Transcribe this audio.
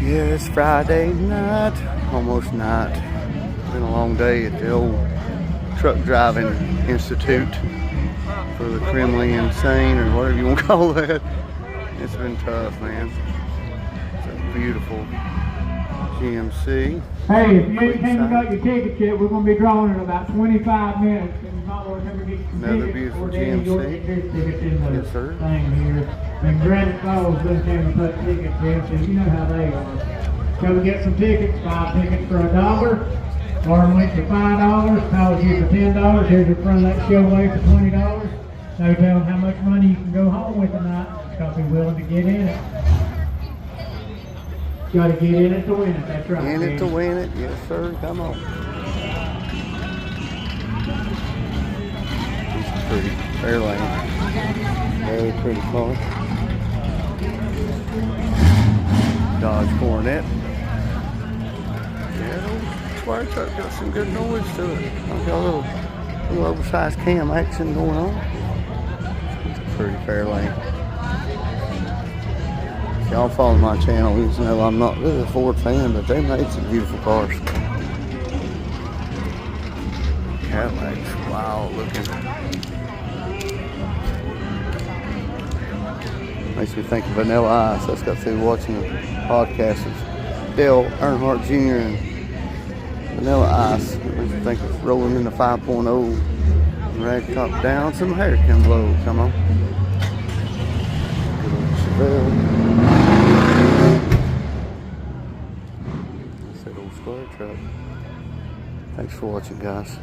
Yeah, it's Friday night, almost night. It's been a long day at the old truck driving institute for the criminally insane, or whatever you want to call that. It's been tough, man. It's a beautiful GMC. Hey, if you ain't came and got your tickets yet, we're going to be drawing in about 25 minutes. And you might want to come and get some Another tickets beautiful before then you'll get your tickets in the Yes, sir. thing here. And Granite Falls doesn't come and put tickets in, so you know how they are. Come and get some tickets, 5 tickets for $1, arm length for $5, college you for $10. Here's the front of that show way for $20. No telling how much money you can go home with tonight, because you're willing to get in it. You got to get in it to win it, that's right. In it to win it, yes sir, come on. It's pretty, fair lane. Very pretty car. Dodge Coronet. Yeah, square truck got some good noise to it. I've got a little oversized cam action going on. It's a pretty fair lane. If y'all follow my channel, you know I'm not really a Ford fan, but they made some beautiful cars. Cadillac's wild looking. Makes me think of Vanilla Ice. That's got through watching the podcast of Dale Earnhardt Jr. and Vanilla Ice. It makes me think of rolling in the 5.0, rag top down, some hair can blow. Come on. Good old Chevelle. That's that old square truck. Thanks for watching, guys.